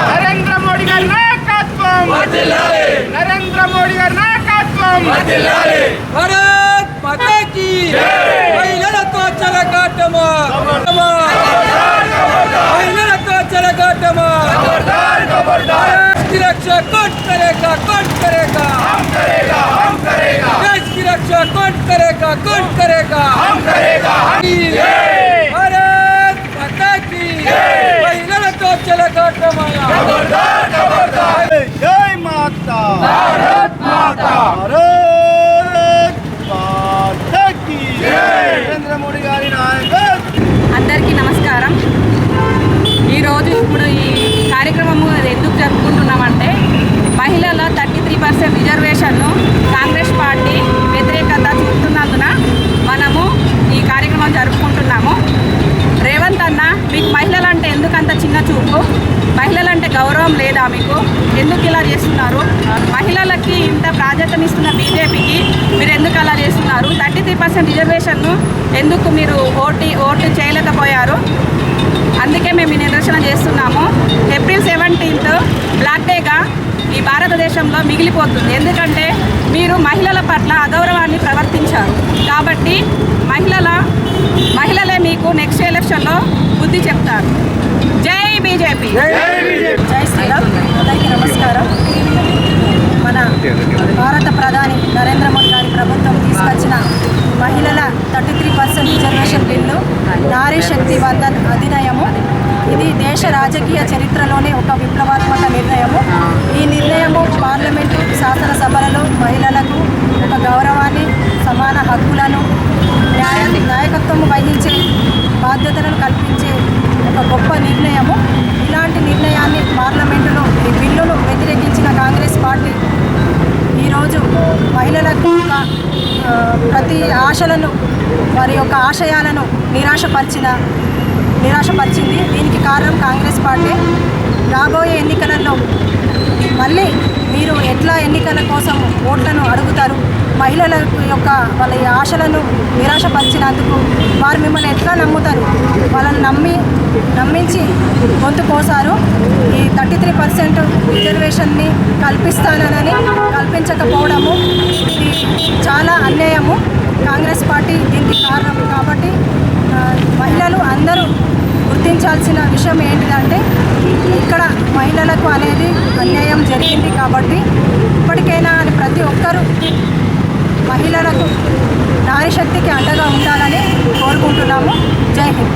నరేంద్ర మోడీ గారి నాయకత్వం, నరేంద్ర మోడీ గారి నాయకత్వం. భారత్ మాతా కీ మహిళలతో చెలగాటమా, మహిళలతో చెలగాటమా. देश की रक्षा कौन करेगा, कौन करेगा, हम करेगा, हम करेगा. देश की रक्षा कौन करेगा, कौन करेगा, हम करेगा. भारत माता की महिलालतो చెలగాటమా. खबरदार, खबरदार. जय माता, भारत माता, भारत माता की नरेंद्र मोदी గారి నాయకత్వం. అందరికీ నమస్కారం. ఈరోజు ఇప్పుడు ఈ కార్యక్రమము ఎందుకు జరుపుకుంటున్నామంటే మహిళల 33% రిజర్వేషన్ను కాంగ్రెస్ పార్టీ వ్యతిరేకత చూపుతున్నందున మనము ఈ కార్యక్రమం జరుపుకుంటున్నాము. రేవంత్ అన్న, మీకు మహిళలంటే ఎందుకంత చిన్న చూపు? మహిళలంటే గౌరవం లేదా మీకు? ఎందుకు ఇలా చేస్తున్నారు? మహిళలకి ఇంత ప్రాధాన్యతనిస్తున్న బీజేపీకి మీరు ఎందుకు అలా చేస్తున్నారు? 33% రిజర్వేషన్ను ఎందుకు మీరు ఓటు చేయలేకపోయారు? అందుకే మేము ఈ నిదర్శన చేస్తున్నాము. ఏప్రిల్ 17 బ్లాక్ డేగా ఈ భారతదేశంలో మిగిలిపోతుంది. ఎందుకంటే మీరు మహిళల పట్ల అగౌరవాన్ని ప్రవర్తించారు. కాబట్టి మహిళలే మీకు నెక్స్ట్ ఎలక్షన్లో బుద్ధి చెప్తారు. జై బీజేపీ. జై శ్రీరామ్. అందరికీ నమస్కారం. మన భారత ప్రధాని నరేంద్ర మోడీ గారి ప్రభుత్వం తీసుకొచ్చిన మహిళల 33% రిజర్వేషన్ బిల్లు నారీ శక్తి వందన్ అధినియము. ఇది దేశ రాజకీయ చరిత్రలోనే ఒక విప్లవాత్మక నిర్ణయము. ఈ నిర్ణయము పార్లమెంటు, శాసనసభలలో మహిళలకు ఒక గౌరవాన్ని, సమాన హక్కులను, నాయకత్వం వహించే బాధ్యతలను కల్పించే ఒక గొప్ప నిర్ణయము. ఇలాంటి నిర్ణయాన్ని పార్లమెంటులో ఈ బిల్లును వ్యతిరేకించిన కాంగ్రెస్ పార్టీ ఈరోజు మహిళలకు ప్రతి ఆశలను, వారి యొక్క ఆశయాలను నిరాశపరిచింది. దీనికి కారణం కాంగ్రెస్ పార్టీ. రాబోయే ఎన్నికలలో మళ్ళీ మీరు ఎట్లా ఎన్నికల కోసం ఓట్లను అడుగుతారు? మహిళల యొక్క వాళ్ళ ఆశలను నిరాశపరిచినందుకు వారు మిమ్మల్ని ఎట్లా నమ్ముతారు? వాళ్ళని నమ్మించి గొంతు కోసారు. ఈ 33% రిజర్వేషన్ని కల్పించకపోవడము ఇది చాలా అన్యాయము. కాంగ్రెస్ పార్టీ దీనికి కారణం. కాబట్టి మహిళలు అందరూ గుర్తించాల్సిన విషయం ఏంటిదంటే ఇక్కడ మహిళలకు అనేది అన్యాయం జరిగింది. కాబట్టి ఇప్పటికైనా ప్రతి ఒక్కరూ మహిళలకు నారీ శక్తికి అండగా ఉండాలని కోరుకుంటున్నాము. జై హింద్.